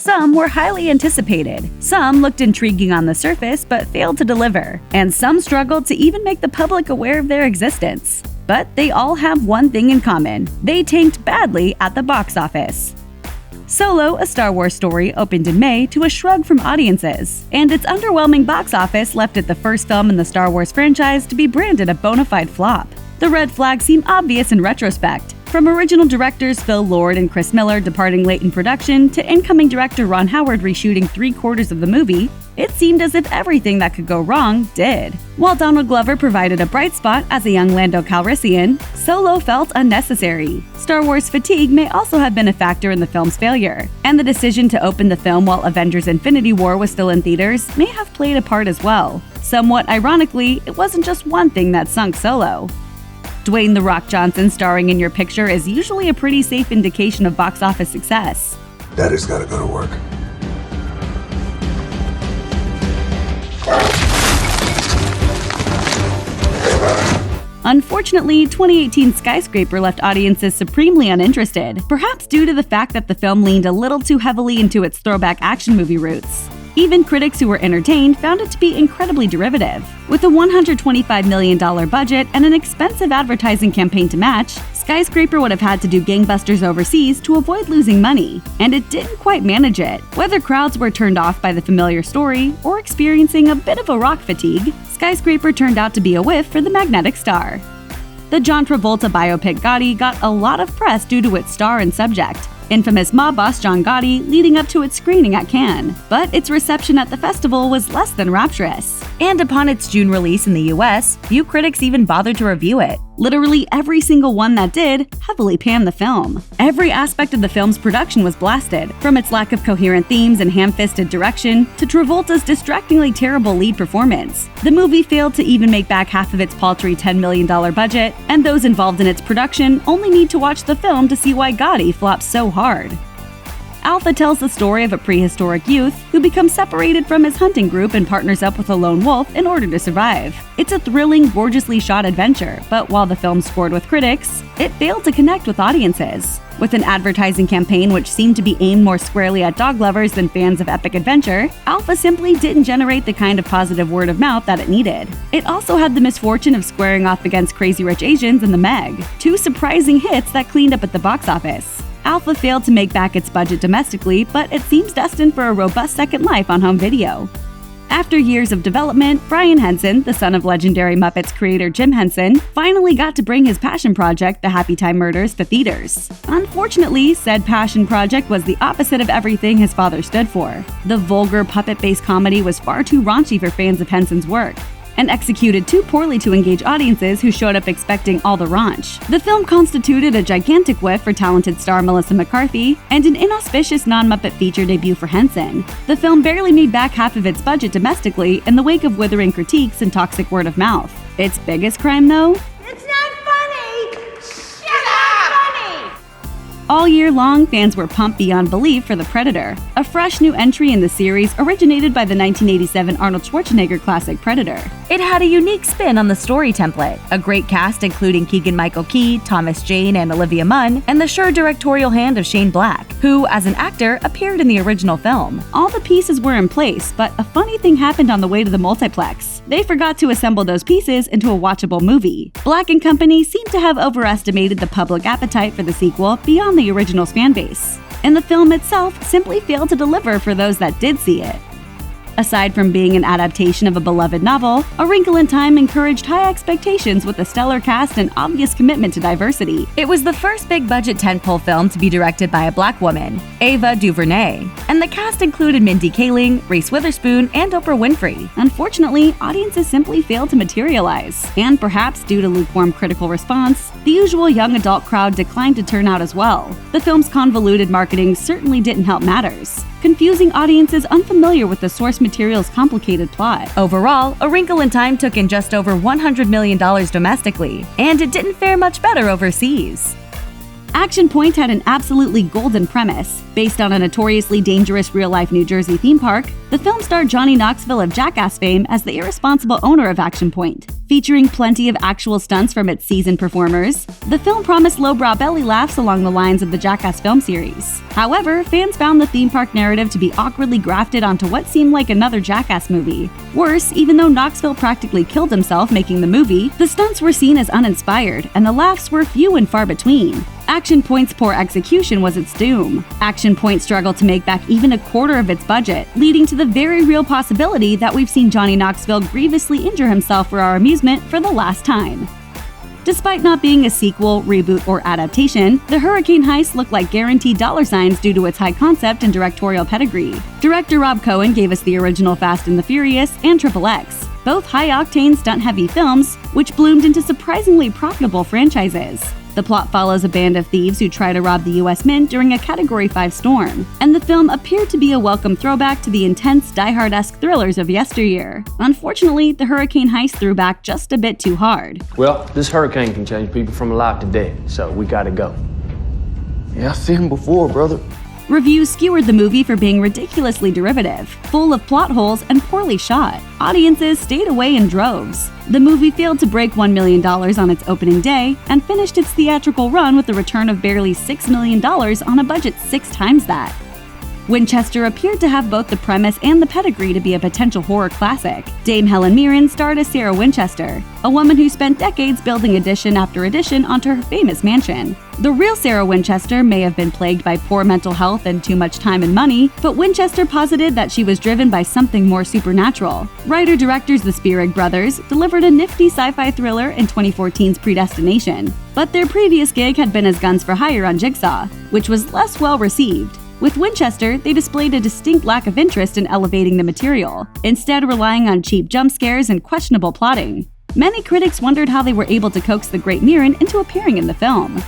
Some were highly anticipated, some looked intriguing on the surface but failed to deliver, and some struggled to even make the public aware of their existence. But they all have one thing in common: they tanked badly at the box office. Solo, a Star Wars story, opened in May to a shrug from audiences, and its underwhelming box office left it the first film in the Star Wars franchise to be branded a bona fide flop. The red flags seem obvious in retrospect. From original directors Phil Lord and Chris Miller departing late in production to incoming director Ron Howard reshooting 3/4 of the movie, it seemed as if everything that could go wrong did. While Donald Glover provided a bright spot as a young Lando Calrissian, Solo felt unnecessary. Star Wars fatigue may also have been a factor in the film's failure, and the decision to open the film while Avengers: Infinity War was still in theaters may have played a part as well. Somewhat ironically, it wasn't just one thing that sunk Solo. Dwayne "The Rock" Johnson starring in your picture is usually a pretty safe indication of box office success. Daddy's gotta go to work. Unfortunately, 2018 Skyscraper left audiences supremely uninterested, perhaps due to the fact that the film leaned a little too heavily into its throwback action movie roots. Even critics who were entertained found it to be incredibly derivative. With a $125 million budget and an expensive advertising campaign to match, Skyscraper would have had to do gangbusters overseas to avoid losing money, and it didn't quite manage it. Whether crowds were turned off by the familiar story or experiencing a bit of a rock fatigue, Skyscraper turned out to be a whiff for the magnetic star. The John Travolta biopic Gotti got a lot of press due to its star and subject, infamous mob boss John Gotti, leading up to its screening at Cannes, but its reception at the festival was less than rapturous. And upon its June release in the US, few critics even bothered to review it. Literally every single one that did heavily panned the film. Every aspect of the film's production was blasted, from its lack of coherent themes and ham-fisted direction to Travolta's distractingly terrible lead performance. The movie failed to even make back half of its paltry $10 million budget, and those involved in its production only need to watch the film to see why Gotti flopped so hard. Alpha tells the story of a prehistoric youth who becomes separated from his hunting group and partners up with a lone wolf in order to survive. It's a thrilling, gorgeously shot adventure, but while the film scored with critics, it failed to connect with audiences. With an advertising campaign which seemed to be aimed more squarely at dog lovers than fans of epic adventure, Alpha simply didn't generate the kind of positive word of mouth that it needed. It also had the misfortune of squaring off against Crazy Rich Asians and The Meg, two surprising hits that cleaned up at the box office. Alpha failed to make back its budget domestically, but it seems destined for a robust second life on home video. After years of development, Brian Henson, the son of legendary Muppets creator Jim Henson, finally got to bring his passion project, the Happytime Murders, to theaters. Unfortunately, said passion project was the opposite of everything his father stood for. The vulgar, puppet-based comedy was far too raunchy for fans of Henson's work, and executed too poorly to engage audiences who showed up expecting all the raunch. The film constituted a gigantic whiff for talented star Melissa McCarthy and an inauspicious non-Muppet feature debut for Henson. The film barely made back half of its budget domestically in the wake of withering critiques and toxic word of mouth. Its biggest crime, though? It's not funny! Shut up! Funny! All year long, fans were pumped beyond belief for The Predator, a fresh new entry in the series originated by the 1987 Arnold Schwarzenegger classic Predator. It had a unique spin on the story template, a great cast including Keegan-Michael Key, Thomas Jane, and Olivia Munn, and the sure directorial hand of Shane Black, who, as an actor, appeared in the original film. All the pieces were in place, but a funny thing happened on the way to the multiplex. They forgot to assemble those pieces into a watchable movie. Black & Company seemed to have overestimated the public appetite for the sequel beyond the original's fanbase, and the film itself simply failed to deliver for those that did see it. Aside from being an adaptation of a beloved novel, A Wrinkle in Time encouraged high expectations with a stellar cast and obvious commitment to diversity. It was the first big-budget tentpole film to be directed by a Black woman, Ava DuVernay, and the cast included Mindy Kaling, Reese Witherspoon, and Oprah Winfrey. Unfortunately, audiences simply failed to materialize, and perhaps due to lukewarm critical response, the usual young adult crowd declined to turn out as well. The film's convoluted marketing certainly didn't help matters, confusing audiences unfamiliar with the source material's complicated plot. Overall, A Wrinkle in Time took in just over $100 million domestically, and it didn't fare much better overseas. Action Point had an absolutely golden premise. Based on a notoriously dangerous real-life New Jersey theme park, the film starred Johnny Knoxville of Jackass fame as the irresponsible owner of Action Point. Featuring plenty of actual stunts from its seasoned performers, the film promised lowbrow belly laughs along the lines of the Jackass film series. However, fans found the theme park narrative to be awkwardly grafted onto what seemed like another Jackass movie. Worse, even though Knoxville practically killed himself making the movie, the stunts were seen as uninspired, and the laughs were few and far between. Action Point's poor execution was its doom. Action Point struggled to make back even a quarter of its budget, leading to the very real possibility that we've seen Johnny Knoxville grievously injure himself for our amusement for the last time. Despite not being a sequel, reboot, or adaptation, the Hurricane Heist looked like guaranteed dollar signs due to its high concept and directorial pedigree. Director Rob Cohen gave us the original Fast and the Furious and XXX, both high-octane, stunt-heavy films, which bloomed into surprisingly profitable franchises. The plot follows a band of thieves who try to rob the US Mint during a Category 5 storm, and the film appeared to be a welcome throwback to the intense, die-hard-esque thrillers of yesteryear. Unfortunately, the Hurricane Heist threw back just a bit too hard. Well, this hurricane can change people from alive to dead, so we gotta go. Yeah, I've seen him before, brother. Reviews skewered the movie for being ridiculously derivative, full of plot holes, and poorly shot. Audiences stayed away in droves. The movie failed to break $1 million on its opening day and finished its theatrical run with a return of barely $6 million on a budget 6 times that. Winchester appeared to have both the premise and the pedigree to be a potential horror classic. Dame Helen Mirren starred as Sarah Winchester, a woman who spent decades building addition after addition onto her famous mansion. The real Sarah Winchester may have been plagued by poor mental health and too much time and money, but Winchester posited that she was driven by something more supernatural. Writer-directors the Spierig brothers delivered a nifty sci-fi thriller in 2014's Predestination, but their previous gig had been as guns for hire on Jigsaw, which was less well received. With Winchester, they displayed a distinct lack of interest in elevating the material, instead relying on cheap jump scares and questionable plotting. Many critics wondered how they were able to coax the great Mirren into appearing in the film.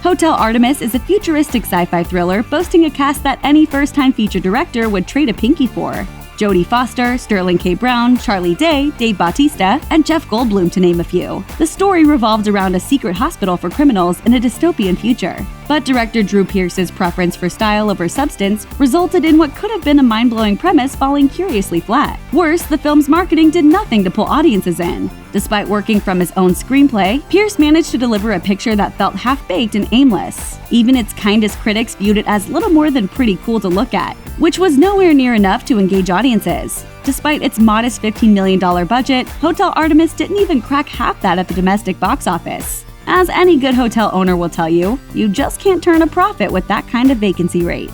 Hotel Artemis is a futuristic sci-fi thriller boasting a cast that any first-time feature director would trade a pinky for. Jodie Foster, Sterling K. Brown, Charlie Day, Dave Bautista, and Jeff Goldblum to name a few. The story revolved around a secret hospital for criminals in a dystopian future. But director Drew Pearce's preference for style over substance resulted in what could have been a mind-blowing premise falling curiously flat. Worse, the film's marketing did nothing to pull audiences in. Despite working from his own screenplay, Pearce managed to deliver a picture that felt half-baked and aimless. Even its kindest critics viewed it as little more than pretty cool to look at, which was nowhere near enough to engage audiences. Despite its modest $15 million budget, Hotel Artemis didn't even crack half that at the domestic box office. As any good hotel owner will tell you, you just can't turn a profit with that kind of vacancy rate.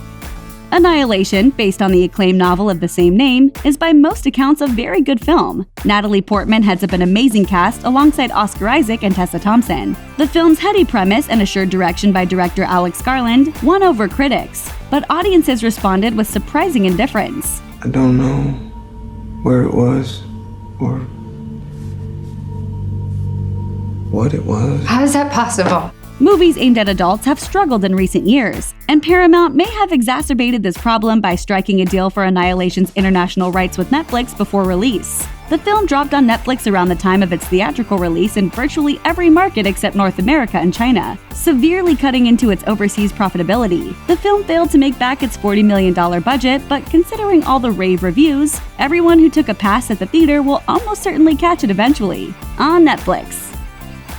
Annihilation, based on the acclaimed novel of the same name, is by most accounts a very good film. Natalie Portman heads up an amazing cast alongside Oscar Isaac and Tessa Thompson. The film's heady premise and assured direction by director Alex Garland won over critics, but audiences responded with surprising indifference. I don't know where it was or what it was. How is that possible? Movies aimed at adults have struggled in recent years, and Paramount may have exacerbated this problem by striking a deal for Annihilation's international rights with Netflix before release. The film dropped on Netflix around the time of its theatrical release in virtually every market except North America and China, severely cutting into its overseas profitability. The film failed to make back its $40 million budget, but considering all the rave reviews, everyone who took a pass at the theater will almost certainly catch it eventually. On Netflix.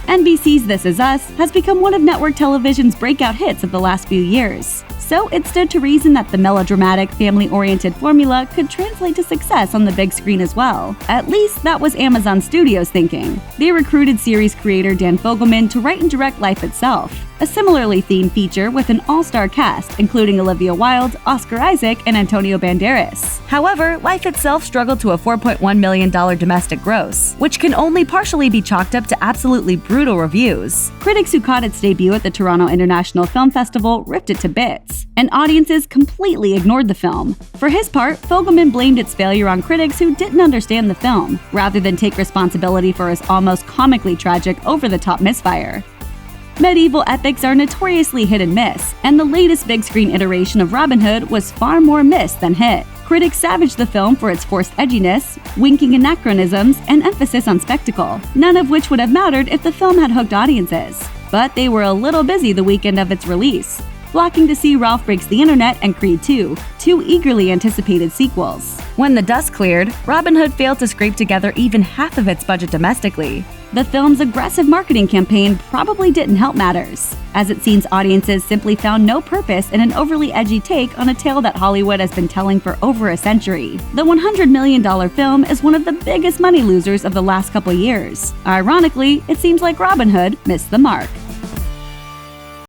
NBC's This Is Us has become one of network television's breakout hits of the last few years. So it stood to reason that the melodramatic, family-oriented formula could translate to success on the big screen as well. At least that was Amazon Studios' thinking. They recruited series creator Dan Fogelman to write and direct Life Itself, a similarly themed feature with an all-star cast, including Olivia Wilde, Oscar Isaac, and Antonio Banderas. However, Life Itself struggled to a $4.1 million domestic gross, which can only partially be chalked up to absolutely brutal reviews. Critics who caught its debut at the Toronto International Film Festival ripped it to bits, and audiences completely ignored the film. For his part, Fogelman blamed its failure on critics who didn't understand the film, rather than take responsibility for his almost comically tragic, over-the-top misfire. Medieval epics are notoriously hit and miss, and the latest big-screen iteration of Robin Hood was far more miss than hit. Critics savaged the film for its forced edginess, winking anachronisms, and emphasis on spectacle, none of which would have mattered if the film had hooked audiences. But they were a little busy the weekend of its release, flocking to see Ralph Breaks the Internet and Creed 2, two eagerly anticipated sequels. When the dust cleared, Robin Hood failed to scrape together even half of its budget domestically. The film's aggressive marketing campaign probably didn't help matters, as it seems audiences simply found no purpose in an overly edgy take on a tale that Hollywood has been telling for over a century. The $100 million film is one of the biggest money losers of the last couple years. Ironically, it seems like Robin Hood missed the mark.